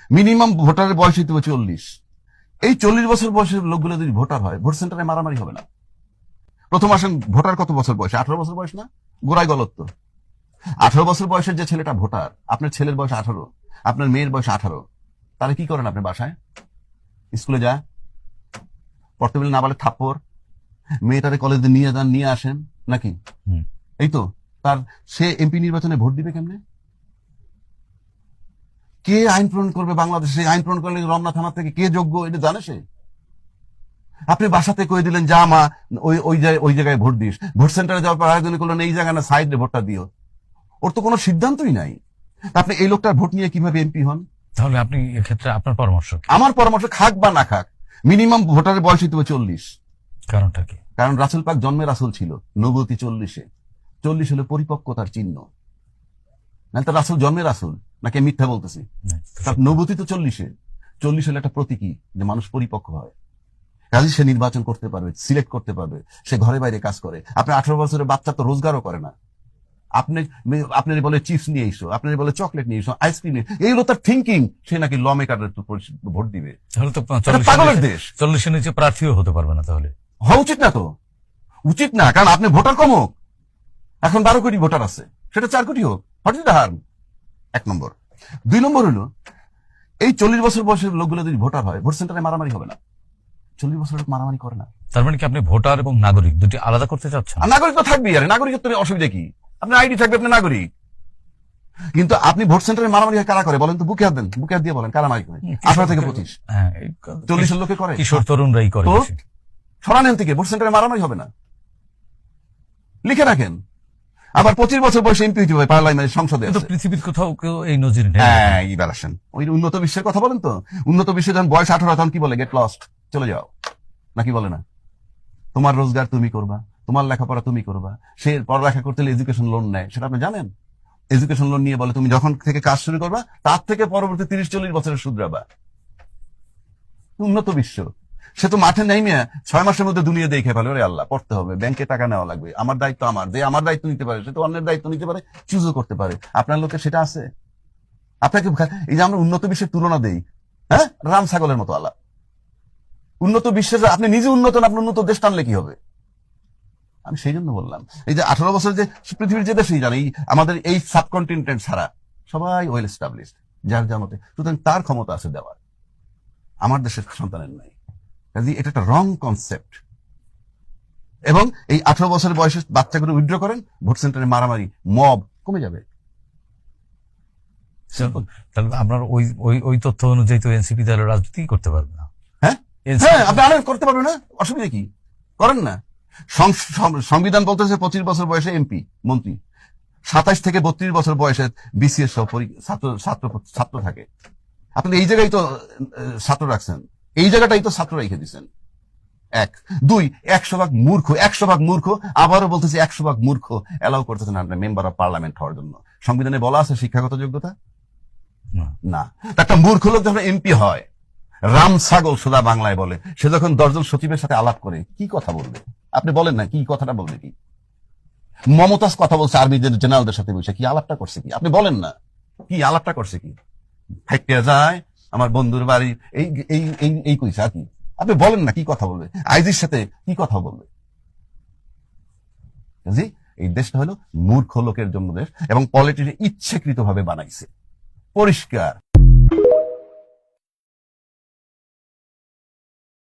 Minimum ভোটারের বয়স হইতে হবে 40। এই 40 বছর বয়সের লোকগুলো যদি ভোটার হয়, ভোট সেন্টারে মারামারি হবে না। প্রথম আসেন, ভোটার কত বছর বয়স? 18 বছর বয়স না? গোড়ায় গলত্ব। 18 বছর বয়সের যে ছেলেটা ভোটার, আপনার ছেলের বয়স 18, আপনার মেয়ের বয়স 18, তাহলে কি করেন আপনি? বাসায় স্কুলে যা পড়তে বলে না বলে থাপ্পড়, মেয়েটারে কলেজে নিয়ে যান, নিয়ে আসেন নাকি? এই তো তার, সে এমপি নির্বাচনে ভোট দিবে কেমনে? কে আইন প্রণয়ন করবে বাংলাদেশে? আইন প্রণয়ন করলে রমনা থানা থেকে কে যোগ্য, এটা জানে সে? আপনি বাসাতে কয়ে দিলেন যা মা ওই জায়গায় ভোট দিস, ভোট সেন্টারে যাওয়ার পর আয়োজন করলেন এই জায়গায় না সাইডে ভোটটা দিও। ওর তো কোনো সিদ্ধান্তই নাই। আপনি এই লোকটার ভোট নিয়ে কিভাবে এমপি হন? তাহলে আপনি এক্ষেত্রে আপনার পরামর্শ? আমার পরামর্শ, খাক বা না খাক, মিনিমাম ভোটারের বয়স হইতে হবে 40। কারণটা কি? কারণ রাসূল পাক জন্মে রাসূল ছিল, নবুয়তি 40-এ। 40 হলো পরিপক্কতার চিহ্ন। না তো রাসূল জন্মে রাসূল নাকি মিথ্যা বলতেছি? তার নবুয়তি তো 40-এ। 40 হলো একটা প্রতীকী যে মানুষ পরিপক্ক হয়, কাজে সে নির্বাচন করতে পারবে, সিলেক্ট করতে পারবে, সে ঘরে বাইরে কাজ করে। আপনি 18 বছরের বাচ্চা তো রোজগারও করে না। আপনি বলে চিপস নিয়ে এসো, আপনি বলে চকলেট নিয়ে এসো, আইসক্রিম নিয়ে, এইগুলো তার থিঙ্কিং। সে নাকি ল মেকারের ভোট দিবে। তাহলে তো পাগলের দেশ। 40-এর নিচে প্রার্থীও হতে পারবে না। তাহলে হওয়া উচিত না তো, উচিত না। কারণ আপনি ভোটার কম হোক, এখন 12 কোটি ভোটার আছে, সেটা 4 কোটি হোক, হোয়াট ইজ দ্য হার্ম? 1 নম্বর। 2 নম্বর হলো, এই 40 বছর বয়সের লোকগুলো যদি ভোটার হয়, ভোট সেন্টারে মারামারি হবে না। 40 বছর লোক মারামারি করে না। তার মানে কি আপনি ভোটার এবং নাগরিক দুটি আলাদা করতে চাচ্ছেন? নাগরিক তো থাকবেই, আরে নাগরিকত্ব অসুবিধা কি? আপনার আইডি থাকবে, আপনি নাগরিক। কিন্তু আপনি ভোট সেন্টারে মারামারি কারা করে বলেন তো? বুকে হাত দেন, বুকে হাত দিয়ে বলেন কারা মারি করে? 18 থেকে 25। 40 লোকে করে, কিশোর তরুণরাই করে। সরানেন থেকে, ভোট সেন্টারে মারামারি হবে না, লিখে রাখেন। আবার 25 বছর বয়সে এমপি হইতে হবে পার্লামেন্ট, সংসদে। পৃথিবীর কোথাও কেউ এই নজির নেই। হ্যাঁ, এইবার আসেন ওই উন্নত বিশ্বের কথা বলেন তো। উন্নত বিশ্বে যখন বয়স 18, তখন কি বলে? গেট লস্ট, চলে যাও, নাকি বলে না? তোমার রোজগার তুমি করবা, তোমার লেখাপড়া তুমি করবা। সে পড়ালেখা করতে হলে এডুকেশন লোন নেয়, সেটা আপনি জানেন? এডুকেশন লোন নিয়ে বলে তুমি যখন থেকে কাজ শুরু করবা তার থেকে পরবর্তী 30-40 বছরের শুধরাবা। উন্নত বিশ্ব। সে তো মাঠে নেই মিয়া, 6 মাসের মধ্যে দুনিয়া দেখে ফেলে, ওরে আল্লাহ, পড়তে হবে, ব্যাংকে টাকা নেওয়া লাগবে, আমার দায়িত্ব আমার, যে আমার দায়িত্ব নিতে পারে সে তো অন্যের দায়িত্ব নিতে পারে, চুজও করতে পারে। আপনার লোকে সেটা আছে? আপনাকে এই যে আমরা উন্নত বিশ্বের তুলনা দেই, হ্যাঁ, রাম ছাগলের মতো আল্লাহ। উন্নত বিশ্বের, আপনি নিজে উন্নত না, আপনি উন্নত দেশ টানলে কি হবে? আমি সেই জন্য বললাম, এই যে 18 বছর যে পৃথিবীর যে দেশেই জানে, আমাদের এই সাবকন্টিনেন্ট ছাড়া সবাই ওয়েল এস্টাবলিশড, যার যার মতে, সুতরাং তার ক্ষমতা আছে দেওয়ার, আমার দেশের সন্তানের নাই। কাজে এটা একটা রং কনসেপ্ট। এবং এই 18 বছরের বয়সে বাচ্চাগুলো উইথড্র করেন, ভোট সেন্টারে মারামারি, মব কমে যাবে। তাহলে আপনার ওই তথ্য অনুযায়ী তো এনসিপি তাহলে রাজনীতি করতে পারবে না। হ্যাঁ, আপনি আলাদা করতে পারবেন না, অসুবিধা কি? করেন না। সংবিধান বলতেছে 25 বছর বয়সে এমপি মন্ত্রী, 27 থেকে 32 বছর বয়সে বিসিএস সহ ছাত্র থাকে। আপনি এই জায়গায় তো ছাত্র রাখছেন, এই জায়গাটাই তো ছাত্র রেখে দিচ্ছেন। 1, 2, 100% মূর্খ, 100% মূর্খ। আবারও বলতেছি 100% মূর্খ এলাও করতেছেন আপনার মেম্বার অফ পার্লামেন্ট হওয়ার জন্য। সংবিধানে বলা আছে শিক্ষাগত যোগ্যতা না। একটা মূর্খ লোক যখন এমপি হয়, রাম ছাগল সোজা বাংলায় বলে, সে যখন 10 জন সচিবের সাথে আলাপ করে কি কথা বলবে? আপনি বলেন না, কি কথাটা বলবে? কি মমতাজ কথা বলছে আর্মি জেনারেলদের সাথে বসে, কি আলাপটা করছে? কি আপনি বলেন না, কি আলাপটা করছে? কি হাইটে যায় আমার বন্ধুর বাড়ি, এই এই এই এই কইছে আর কি? আপনি বলেন না, কি কথা বলবে? আইজির সাথে কি কথা বলবে? জি, এই দেশটা হলো মূর্খ লোকের জন্য দেশ, এবং পলিটিক্স ইচ্ছাকৃত ভাবে বানাইছে, পরিষ্কার।